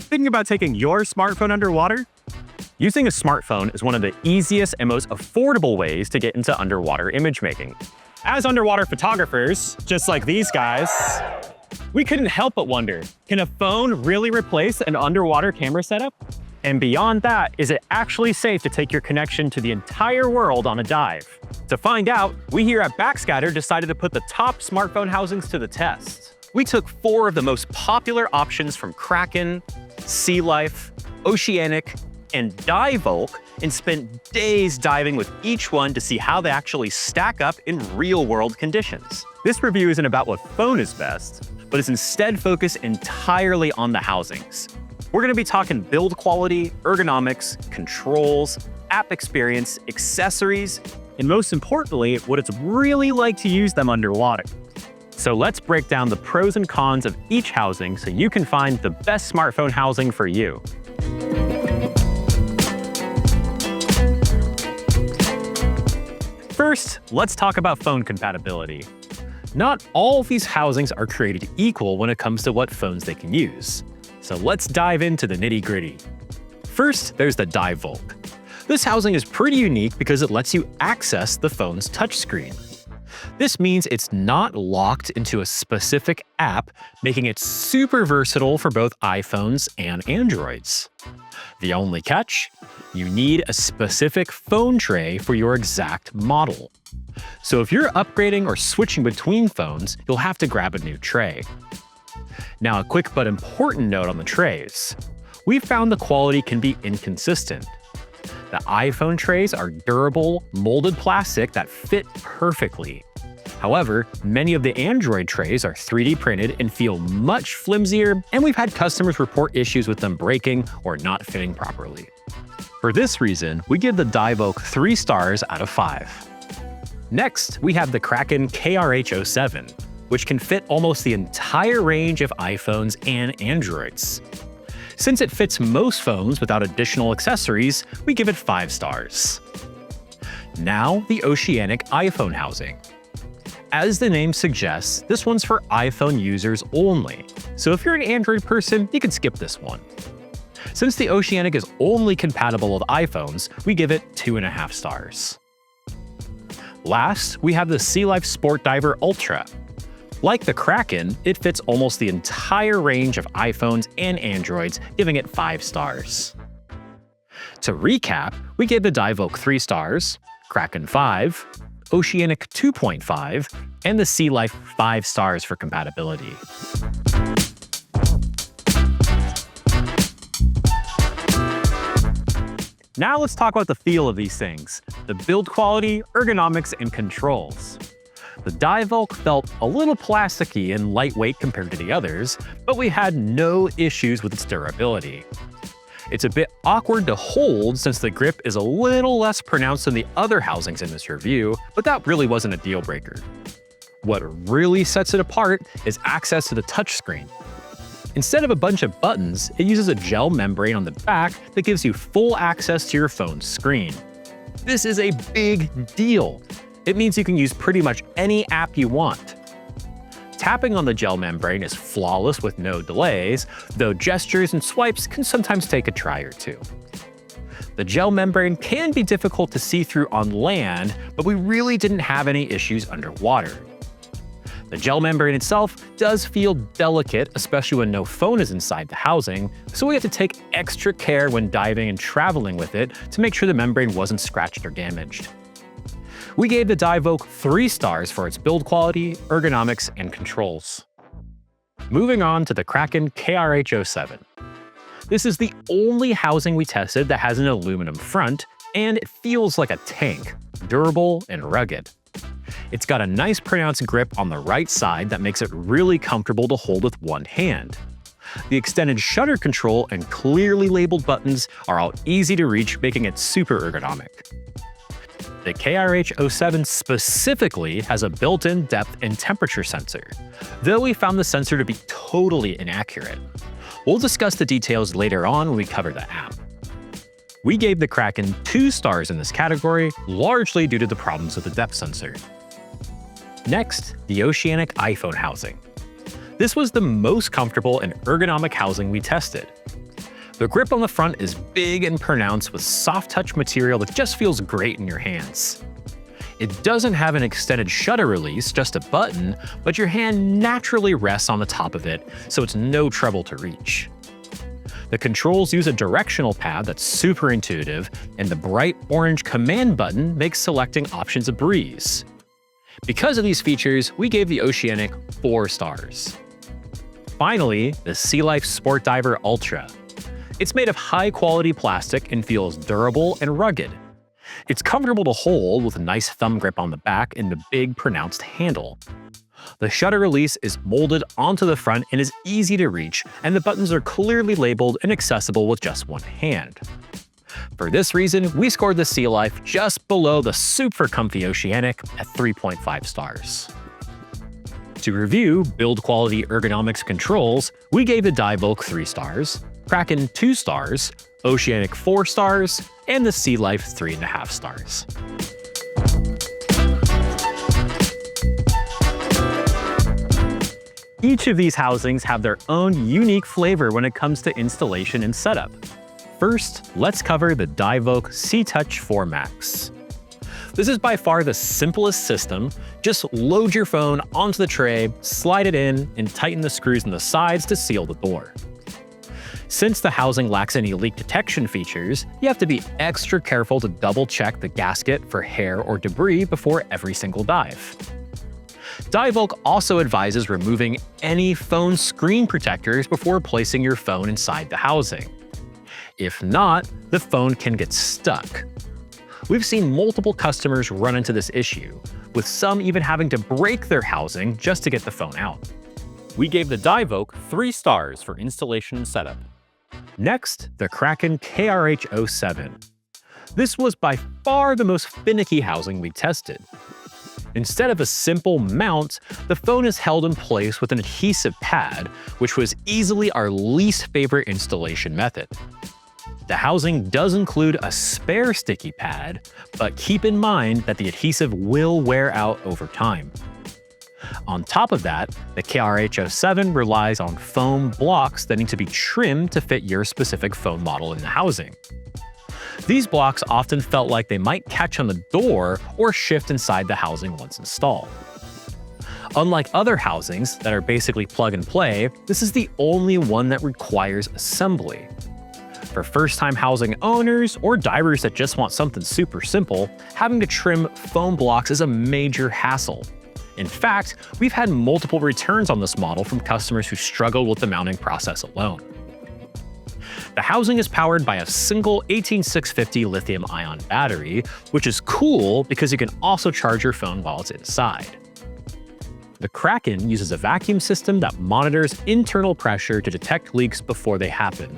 Thinking about taking your smartphone underwater? Using a smartphone is one of the easiest and most affordable ways to get into underwater image making. As underwater photographers, just like these guys, we couldn't help but wonder, can a phone really replace an underwater camera setup? And beyond that, is it actually safe to take your connection to the entire world on a dive? To find out, we here at Backscatter decided to put the top smartphone housings to the test. We took 4 of the most popular options from Kraken, SeaLife, Oceanic, and DiveVOLK and spent days diving with each one to see how they actually stack up in real-world conditions. This review isn't about what phone is best, but is instead focused entirely on the housings. We're going to be talking build quality, ergonomics, controls, app experience, accessories, and most importantly, what it's really like to use them underwater. So let's break down the pros and cons of each housing so you can find the best smartphone housing for you. First, let's talk about phone compatibility. Not all of these housings are created equal when it comes to what phones they can use. So let's dive into the nitty-gritty. First, there's the DiveVOLK. This housing is pretty unique because it lets you access the phone's touchscreen. This means it's not locked into a specific app, making it super versatile for both iPhones and Androids. The only catch? You need a specific phone tray for your exact model. So if you're upgrading or switching between phones, you'll have to grab a new tray. Now, a quick but important note on the trays. We found the quality can be inconsistent. The iPhone trays are durable, molded plastic that fit perfectly. However, many of the Android trays are 3D printed and feel much flimsier, and we've had customers report issues with them breaking or not fitting properly. For this reason, we give the DiveVOLK 3 stars out of 5. Next, we have the Kraken KRH07, which can fit almost the entire range of iPhones and Androids. Since it fits most phones without additional accessories, we give it 5 stars. Now, the Oceanic iPhone housing. As the name suggests, this one's for iPhone users only, so if you're an Android person, you can skip this one. Since the Oceanic is only compatible with iPhones, we give it 2.5 stars. Last, we have the SeaLife Sport Diver Ultra. Like the Kraken, it fits almost the entire range of iPhones and Androids, giving it 5 stars. To recap, we gave the DiveVOLK 3 stars, Kraken 5, Oceanic 2.5, and the SeaLife 5 stars for compatibility. Now let's talk about the feel of these things, the build quality, ergonomics, and controls. The DiveVOLK felt a little plasticky and lightweight compared to the others, but we had no issues with its durability. It's a bit awkward to hold since the grip is a little less pronounced than the other housings in this review, but that really wasn't a deal breaker. What really sets it apart is access to the touchscreen. Instead of a bunch of buttons, it uses a gel membrane on the back that gives you full access to your phone's screen. This is a big deal. It means you can use pretty much any app you want. Tapping on the gel membrane is flawless with no delays, though gestures and swipes can sometimes take a try or two. The gel membrane can be difficult to see through on land, but we really didn't have any issues underwater. The gel membrane itself does feel delicate, especially when no phone is inside the housing, so we have to take extra care when diving and traveling with it to make sure the membrane wasn't scratched or damaged. We gave the DiveVOLK 3 stars for its build quality, ergonomics, and controls. Moving on to the Kraken KRH07. This is the only housing we tested that has an aluminum front, and it feels like a tank, durable and rugged. It's got a nice pronounced grip on the right side that makes it really comfortable to hold with one hand. The extended shutter control and clearly labeled buttons are all easy to reach, making it super ergonomic. The KRH07 specifically has a built-in depth and temperature sensor, though we found the sensor to be totally inaccurate. We'll discuss the details later on when we cover the app. We gave the Kraken 2 stars in this category, largely due to the problems with the depth sensor. Next, the Oceanic iPhone housing. This was the most comfortable and ergonomic housing we tested. The grip on the front is big and pronounced with soft touch material that just feels great in your hands. It doesn't have an extended shutter release, just a button, but your hand naturally rests on the top of it, so it's no trouble to reach. The controls use a directional pad that's super intuitive, and the bright orange command button makes selecting options a breeze. Because of these features, we gave the Oceanic 4 stars. Finally, the SeaLife Sport Diver Ultra. It's made of high-quality plastic and feels durable and rugged. It's comfortable to hold with a nice thumb grip on the back and a big, pronounced handle. The shutter release is molded onto the front and is easy to reach, and the buttons are clearly labeled and accessible with just one hand. For this reason, we scored the SeaLife just below the super comfy Oceanic at 3.5 stars. To review build quality, ergonomics, controls, we gave the DiveVOLK 3 stars, Kraken 2 stars, Oceanic 4 stars, and the SeaLife 3.5 stars. Each of these housings have their own unique flavor when it comes to installation and setup. First, let's cover the DiveVOLK SeaTouch 4 Max. This is by far the simplest system. Just load your phone onto the tray, slide it in, and tighten the screws on the sides to seal the door. Since the housing lacks any leak detection features, you have to be extra careful to double-check the gasket for hair or debris before every single dive. DiveVOLK also advises removing any phone screen protectors before placing your phone inside the housing. If not, the phone can get stuck. We've seen multiple customers run into this issue, with some even having to break their housing just to get the phone out. We gave the DiveVOLK 3 stars for installation and setup. Next, the Kraken KRH-07. This was by far the most finicky housing we tested. Instead of a simple mount, the phone is held in place with an adhesive pad, which was easily our least favorite installation method. The housing does include a spare sticky pad, but keep in mind that the adhesive will wear out over time. On top of that, the KRH-07 relies on foam blocks that need to be trimmed to fit your specific phone model in the housing. These blocks often felt like they might catch on the door or shift inside the housing once installed. Unlike other housings that are basically plug and play, this is the only one that requires assembly. For first-time housing owners or divers that just want something super simple, having to trim foam blocks is a major hassle. In fact, we've had multiple returns on this model from customers who struggled with the mounting process alone. The housing is powered by a single 18650 lithium-ion battery, which is cool because you can also charge your phone while it's inside. The Kraken uses a vacuum system that monitors internal pressure to detect leaks before they happen.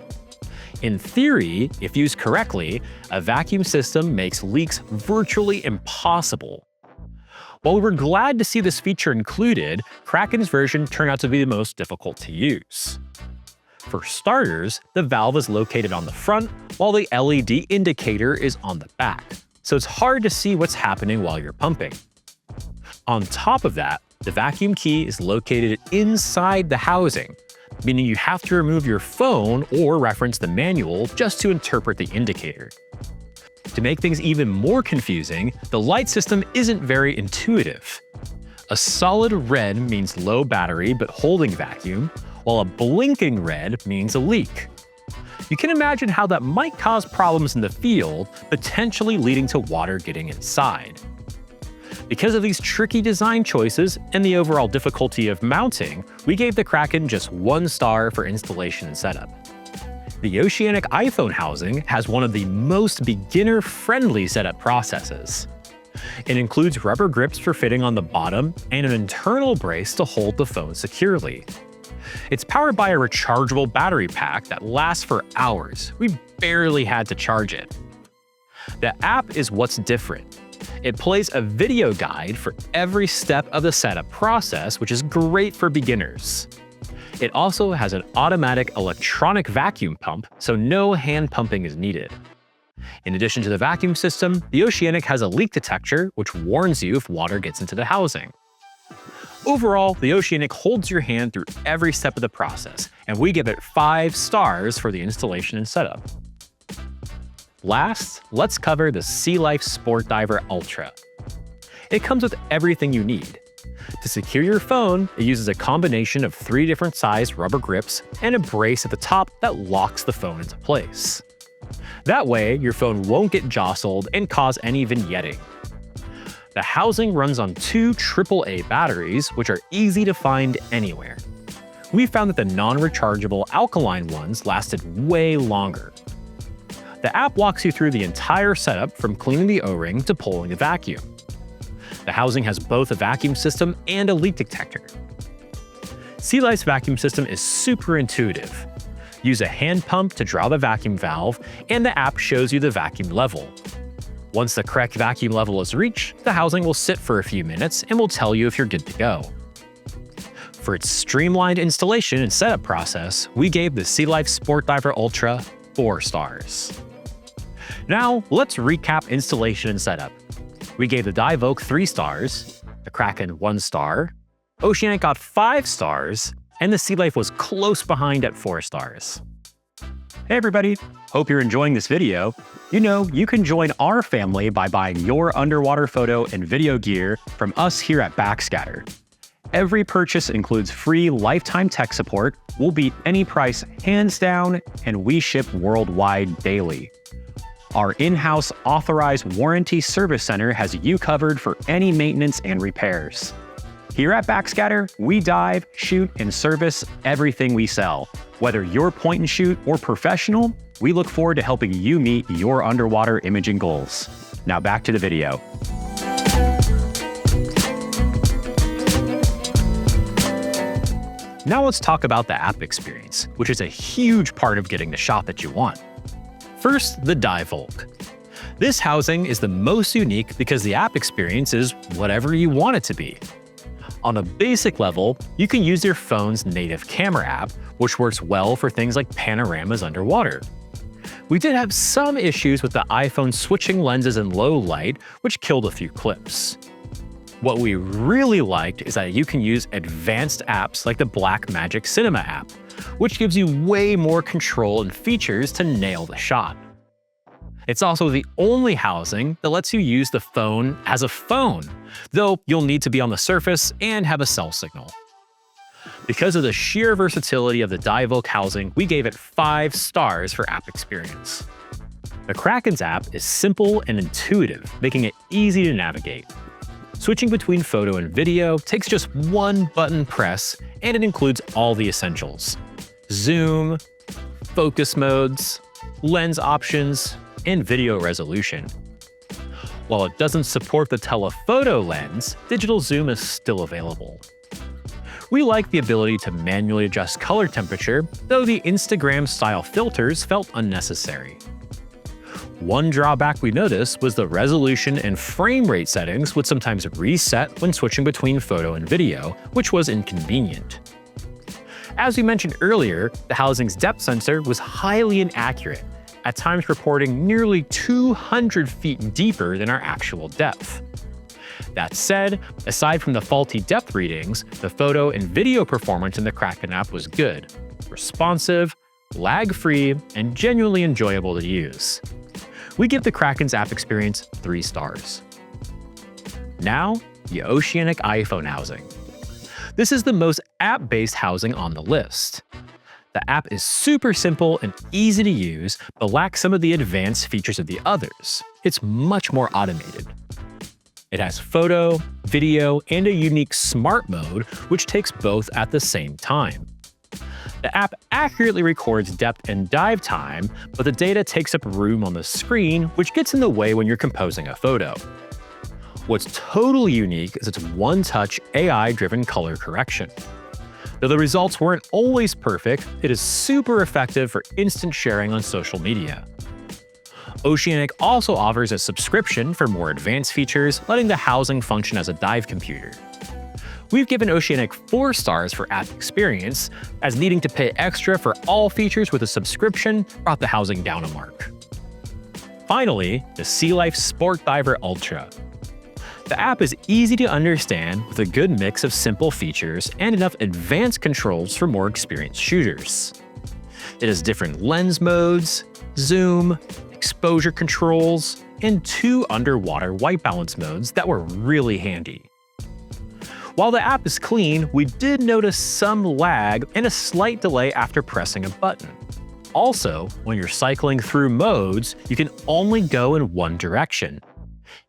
In theory, if used correctly, a vacuum system makes leaks virtually impossible. While we were glad to see this feature included, Kraken's version turned out to be the most difficult to use. For starters, the valve is located on the front, while the LED indicator is on the back, so it's hard to see what's happening while you're pumping. On top of that, the vacuum key is located inside the housing, meaning you have to remove your phone or reference the manual just to interpret the indicator. To make things even more confusing, the light system isn't very intuitive. A solid red means low battery but holding vacuum, while a blinking red means a leak. You can imagine how that might cause problems in the field, potentially leading to water getting inside. Because of these tricky design choices and the overall difficulty of mounting, we gave the Kraken just 1 star for installation and setup. The Oceanic iPhone housing has one of the most beginner-friendly setup processes. It includes rubber grips for fitting on the bottom and an internal brace to hold the phone securely. It's powered by a rechargeable battery pack that lasts for hours. We barely had to charge it. The app is what's different. It plays a video guide for every step of the setup process, which is great for beginners. It also has an automatic electronic vacuum pump, so no hand pumping is needed. In addition to the vacuum system, the Oceanic has a leak detector, which warns you if water gets into the housing. Overall, the Oceanic holds your hand through every step of the process, and we give it 5 stars for the installation and setup. Last, let's cover the SeaLife Sport Diver Ultra. It comes with everything you need. To secure your phone, it uses a combination of 3 different sized rubber grips and a brace at the top that locks the phone into place. That way, your phone won't get jostled and cause any vignetting. The housing runs on 2 AAA batteries, which are easy to find anywhere. We found that the non-rechargeable alkaline ones lasted way longer. The app walks you through the entire setup from cleaning the O-ring to pulling the vacuum. The housing has both a vacuum system and a leak detector. SeaLife's vacuum system is super intuitive. Use a hand pump to draw the vacuum valve, and the app shows you the vacuum level. Once the correct vacuum level is reached, the housing will sit for a few minutes and will tell you if you're good to go. For its streamlined installation and setup process, we gave the SeaLife Sport Diver Ultra 4 stars. Now, let's recap installation and setup. We gave the DiveVOK 3 stars, the Kraken 1 star, Oceanic got 5 stars, and the SeaLife was close behind at 4 stars. Hey everybody, hope you're enjoying this video. You know, you can join our family by buying your underwater photo and video gear from us here at Backscatter. Every purchase includes free lifetime tech support, we'll beat any price hands down, and we ship worldwide daily. Our in-house authorized warranty service center has you covered for any maintenance and repairs. Here at Backscatter, we dive, shoot, and service everything we sell. Whether you're point and shoot or professional, we look forward to helping you meet your underwater imaging goals. Now back to the video. Now let's talk about the app experience, which is a huge part of getting the shot that you want. First, the DiveVOLK. This housing is the most unique because the app experience is whatever you want it to be. On a basic level, you can use your phone's native camera app, which works well for things like panoramas underwater. We did have some issues with the iPhone switching lenses in low light, which killed a few clips. What we really liked is that you can use advanced apps like the Blackmagic Cinema app, which gives you way more control and features to nail the shot. It's also the only housing that lets you use the phone as a phone, though you'll need to be on the surface and have a cell signal. Because of the sheer versatility of the DiveVOLK housing, we gave it 5 stars for app experience. The Kraken's app is simple and intuitive, making it easy to navigate. Switching between photo and video takes just one button press, and it includes all the essentials: zoom, focus modes, lens options, and video resolution. While it doesn't support the telephoto lens, digital zoom is still available. We like the ability to manually adjust color temperature, though the Instagram-style filters felt unnecessary. One drawback we noticed was the resolution and frame rate settings would sometimes reset when switching between photo and video, which was inconvenient. As we mentioned earlier, the housing's depth sensor was highly inaccurate, at times reporting nearly 200 feet deeper than our actual depth. That said, aside from the faulty depth readings, the photo and video performance in the Kraken app was good, responsive, lag-free, and genuinely enjoyable to use. We give the Kraken's app experience 3 stars. Now, the Oceanic iPhone housing. This is the most app-based housing on the list. The app is super simple and easy to use, but lacks some of the advanced features of the others. It's much more automated. It has photo, video, and a unique smart mode, which takes both at the same time. The app accurately records depth and dive time, but the data takes up room on the screen, which gets in the way when you're composing a photo. What's totally unique is its one-touch AI-driven color correction. Though the results weren't always perfect, it is super effective for instant sharing on social media. Oceanic also offers a subscription for more advanced features, letting the housing function as a dive computer. We've given Oceanic 4 stars for app experience, as needing to pay extra for all features with a subscription brought the housing down a mark. Finally, the SeaLife Sport Diver Ultra. The app is easy to understand with a good mix of simple features and enough advanced controls for more experienced shooters. It has different lens modes, zoom, exposure controls, and 2 underwater white balance modes that were really handy. While the app is clean, we did notice some lag and a slight delay after pressing a button. Also, when you're cycling through modes, you can only go in one direction.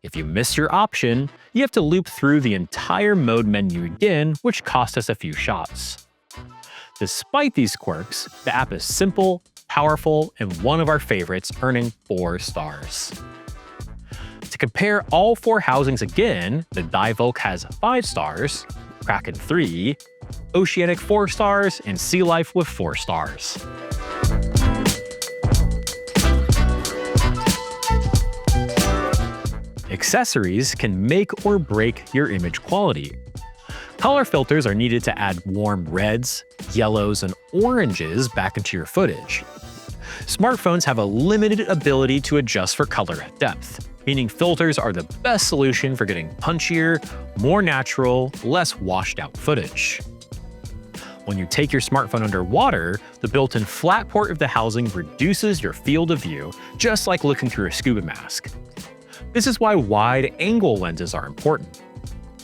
If you miss your option, you have to loop through the entire mode menu again, which cost us a few shots. Despite these quirks, the app is simple, powerful, and one of our favorites, earning 4 stars. To compare all 4 housings again, the DiveVOLK has 5 stars, Kraken 3, Oceanic 4 stars, and SeaLife with 4 stars. Accessories can make or break your image quality. Color filters are needed to add warm reds, yellows, and oranges back into your footage. Smartphones have a limited ability to adjust for color at depth, meaning filters are the best solution for getting punchier, more natural, less washed out footage. When you take your smartphone underwater, the built-in flat port of the housing reduces your field of view, just like looking through a scuba mask. This is why wide-angle lenses are important.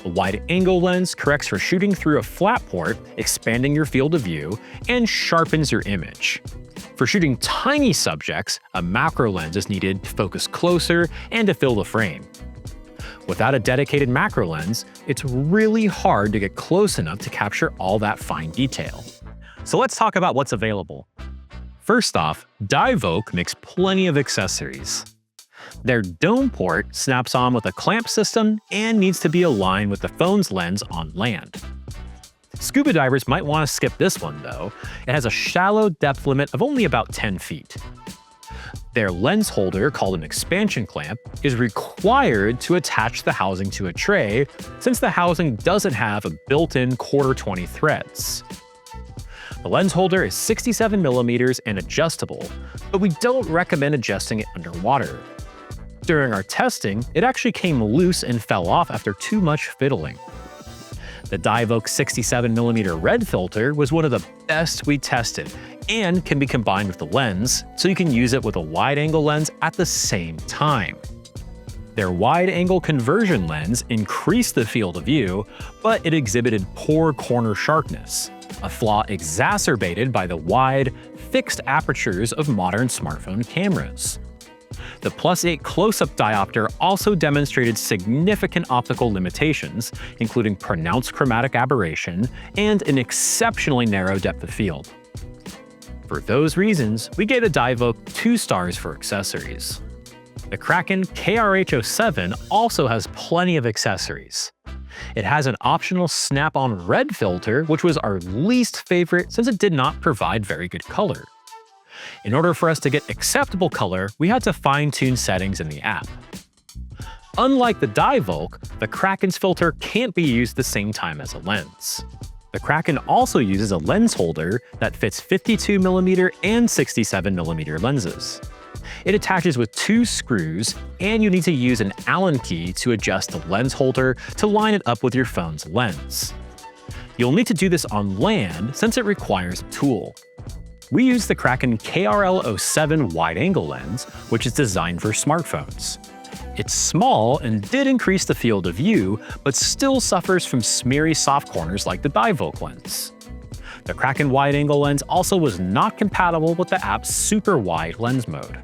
A wide-angle lens corrects for shooting through a flat port, expanding your field of view, and sharpens your image. For shooting tiny subjects, a macro lens is needed to focus closer and to fill the frame. Without a dedicated macro lens, it's really hard to get close enough to capture all that fine detail. So let's talk about what's available. First off, DiveVOLK makes plenty of accessories. Their dome port snaps on with a clamp system and needs to be aligned with the phone's lens on land. Scuba divers might want to skip this one though. It has a shallow depth limit of only about 10 feet. Their lens holder, called an expansion clamp, is required to attach the housing to a tray since the housing doesn't have a built-in 1/4-20 threads. The lens holder is 67mm and adjustable, but we don't recommend adjusting it underwater. During our testing, it actually came loose and fell off after too much fiddling. The DiveVOLK 67mm red filter was one of the best we tested and can be combined with the lens, so you can use it with a wide-angle lens at the same time. Their wide-angle conversion lens increased the field of view, but it exhibited poor corner sharpness, a flaw exacerbated by the wide, fixed apertures of modern smartphone cameras. The +8 close-up diopter also demonstrated significant optical limitations, including pronounced chromatic aberration and an exceptionally narrow depth of field. For those reasons, we gave the DiveVOLK 2 stars for accessories. The Kraken KRH07 also has plenty of accessories. It has an optional snap-on red filter, which was our least favorite since it did not provide very good color. In order for us to get acceptable color, we had to fine-tune settings in the app. Unlike the DiveVOLK, the Kraken's filter can't be used at the same time as a lens. The Kraken also uses a lens holder that fits 52mm and 67mm lenses. It attaches with 2 screws, and you need to use an Allen key to adjust the lens holder to line it up with your phone's lens. You'll need to do this on land since it requires a tool. We use the Kraken KRL07 wide-angle lens, which is designed for smartphones. It's small and did increase the field of view, but still suffers from smeary soft corners like the DiveVOLK lens. The Kraken wide-angle lens also was not compatible with the app's super wide lens mode.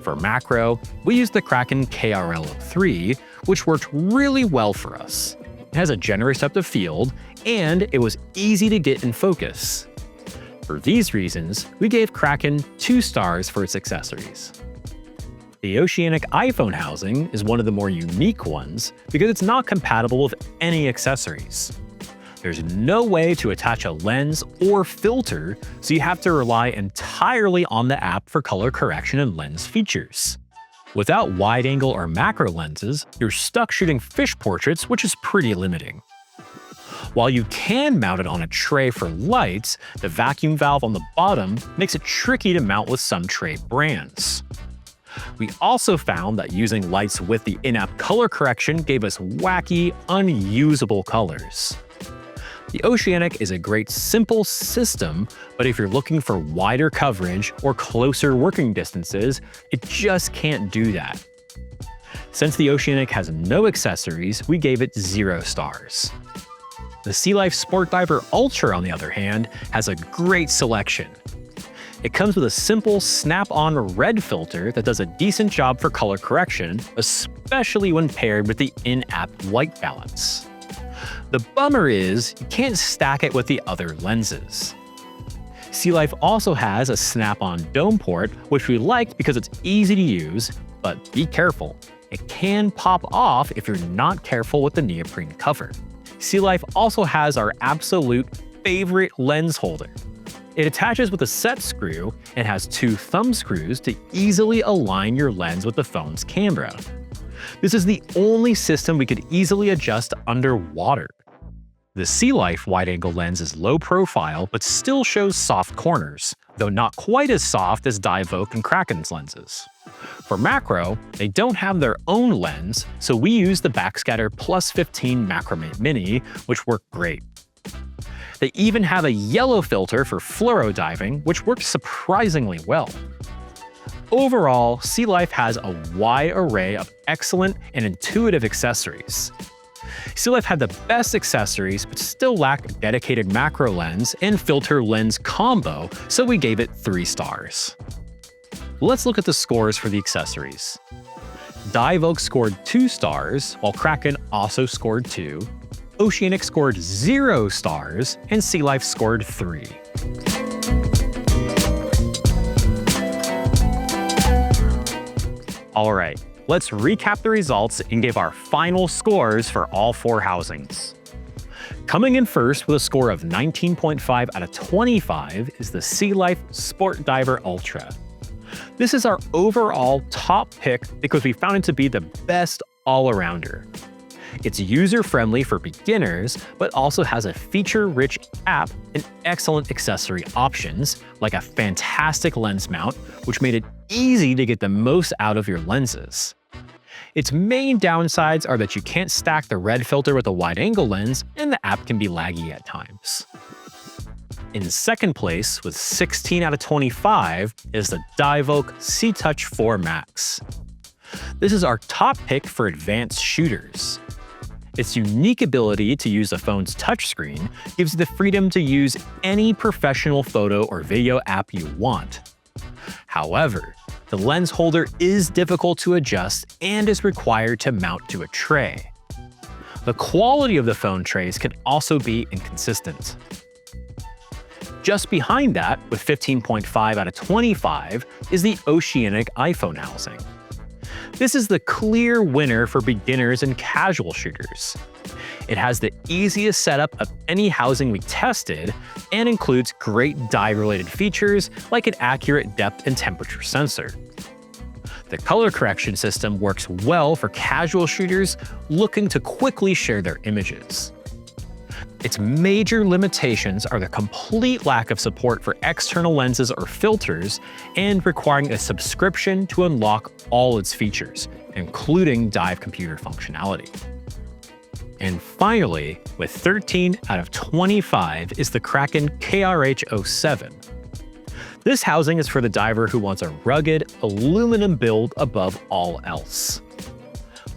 For macro, we used the Kraken KRL03, which worked really well for us. It has a generous depth of field, and it was easy to get in focus. For these reasons, we gave Kraken 2 stars for its accessories. The Oceanic iPhone housing is one of the more unique ones because it's not compatible with any accessories. There's no way to attach a lens or filter, so you have to rely entirely on the app for color correction and lens features. Without wide-angle or macro lenses, you're stuck shooting fish portraits, which is pretty limiting. While you can mount it on a tray for lights, the vacuum valve on the bottom makes it tricky to mount with some tray brands. We also found that using lights with the in-app color correction gave us wacky, unusable colors. The Oceanic is a great simple system, but if you're looking for wider coverage or closer working distances, it just can't do that. Since the Oceanic has no accessories, we gave it 0 stars. The SeaLife Sport Diver Ultra, on the other hand, has a great selection. It comes with a simple snap-on red filter that does a decent job for color correction, especially when paired with the in-app white balance. The bummer is, you can't stack it with the other lenses. SeaLife also has a snap-on dome port, which we like because it's easy to use, but be careful. It can pop off if you're not careful with the neoprene cover. SeaLife also has our absolute favorite lens holder. It attaches with a set screw and has 2 thumb screws to easily align your lens with the phone's camera. This is the only system we could easily adjust underwater. The SeaLife wide-angle lens is low profile but still shows soft corners, though not quite as soft as DiveVOK and Kraken's lenses. For macro, they don't have their own lens, so we use the Backscatter Plus 15 Macromate Mini, which work great. They even have a yellow filter for fluoro diving, which works surprisingly well. Overall, SeaLife has a wide array of excellent and intuitive accessories. SeaLife had the best accessories but still lacked a dedicated macro lens and filter lens combo, so we gave it 3 stars. Let's look at the scores for the accessories. DiveVOK scored 2 stars, while Kraken also scored 2. Oceanic scored 0 stars, and SeaLife scored 3. Alright, let's recap the results and give our final scores for all 4 housings. Coming in first with a score of 19.5 out of 25 is the SeaLife Sport Diver Ultra. This is our overall top pick because we found it to be the best all-arounder. It's user-friendly for beginners, but also has a feature-rich app and excellent accessory options, like a fantastic lens mount, which made it easy to get the most out of your lenses. Its main downsides are that you can't stack the red filter with a wide-angle lens, and the app can be laggy at times. In second place, with 16 out of 25, is the DiveVOK C-Touch 4 Max. This is our top pick for advanced shooters. Its unique ability to use the phone's touchscreen gives you the freedom to use any professional photo or video app you want. However, the lens holder is difficult to adjust and is required to mount to a tray. The quality of the phone trays can also be inconsistent. Just behind that, with 15.5 out of 25, is the Oceanic iPhone housing. This is the clear winner for beginners and casual shooters. It has the easiest setup of any housing we tested and includes great dive-related features like an accurate depth and temperature sensor. The color correction system works well for casual shooters looking to quickly share their images. Its major limitations are the complete lack of support for external lenses or filters and requiring a subscription to unlock all its features, including dive computer functionality. And finally, with 13 out of 25 is the Kraken KRH-07. This housing is for the diver who wants a rugged, aluminum build above all else.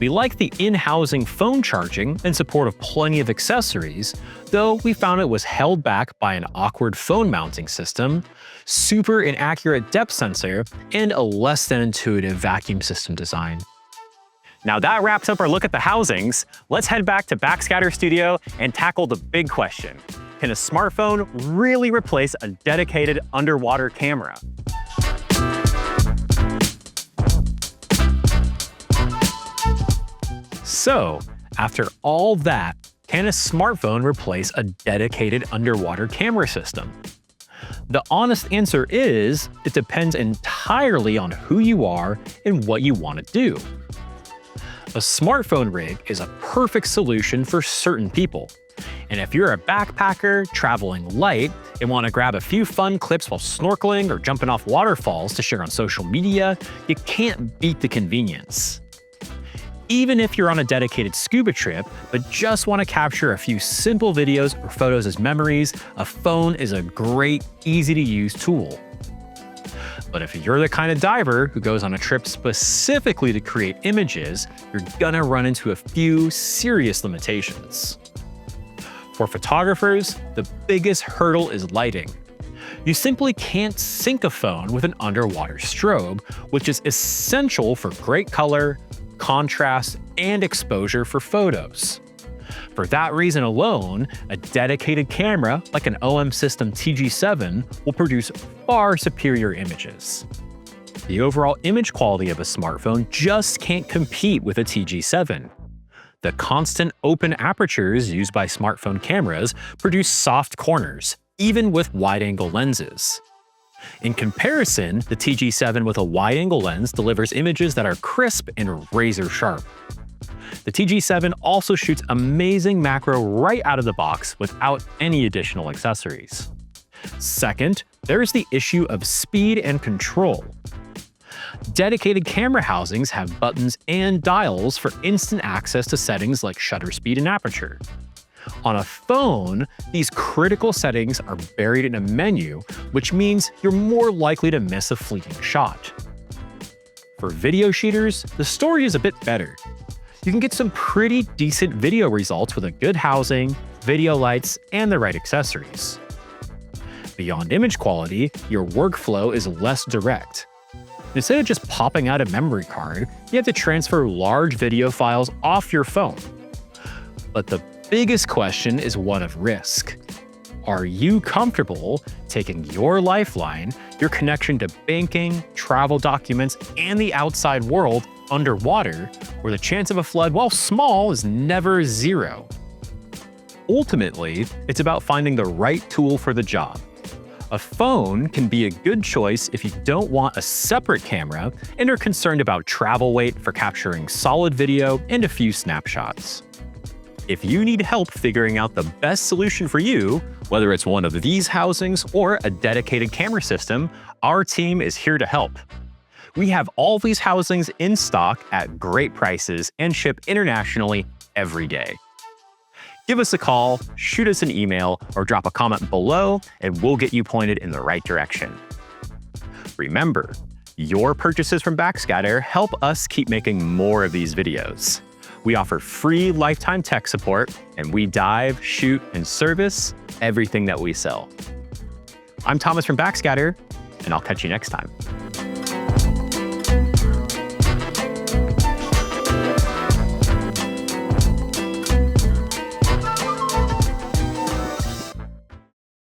We like the in-housing phone charging and support of plenty of accessories, though we found it was held back by an awkward phone mounting system, super inaccurate depth sensor, and a less than intuitive vacuum system design. Now that wraps up our look at the housings. Let's head back to Backscatter Studio and tackle the big question. Can a smartphone really replace a dedicated underwater camera? So, after all that, can a smartphone replace a dedicated underwater camera system? The honest answer is, it depends entirely on who you are and what you want to do. A smartphone rig is a perfect solution for certain people, And if you're a backpacker traveling light and want to grab a few fun clips while snorkeling or jumping off waterfalls to share on social media, you can't beat the convenience. Even if you're on a dedicated scuba trip, but just want to capture a few simple videos or photos as memories, a phone is a great, easy-to-use tool. But if you're the kind of diver who goes on a trip specifically to create images, you're gonna run into a few serious limitations. For photographers, the biggest hurdle is lighting. You simply can't sync a phone with an underwater strobe, which is essential for great color, contrast, and exposure for photos. For that reason alone, a dedicated camera like an OM System TG7 will produce far superior images. The overall image quality of a smartphone just can't compete with a TG7. The constant open apertures used by smartphone cameras produce soft corners, even with wide-angle lenses. In comparison, the TG7 with a wide-angle lens delivers images that are crisp and razor-sharp. The TG7 also shoots amazing macro right out of the box without any additional accessories. Second, there is the issue of speed and control. Dedicated camera housings have buttons and dials for instant access to settings like shutter speed and aperture. On a phone, these critical settings are buried in a menu, which means you're more likely to miss a fleeting shot. For video shooters, the story is a bit better. You can get some pretty decent video results with a good housing, video lights, and the right accessories. Beyond image quality, your workflow is less direct. Instead of just popping out a memory card, you have to transfer large video files off your phone. But the biggest question is one of risk. Are you comfortable taking your lifeline, your connection to banking, travel documents, and the outside world underwater, where the chance of a flood, while small, is never zero? Ultimately, it's about finding the right tool for the job. A phone can be a good choice if you don't want a separate camera and are concerned about travel weight for capturing solid video and a few snapshots. If you need help figuring out the best solution for you, whether it's one of these housings or a dedicated camera system, our team is here to help. We have all these housings in stock at great prices and ship internationally every day. Give us a call, shoot us an email, or drop a comment below, and we'll get you pointed in the right direction. Remember, your purchases from Backscatter help us keep making more of these videos. We offer free lifetime tech support, and we dive, shoot, and service everything that we sell. I'm Thomas from Backscatter, and I'll catch you next time.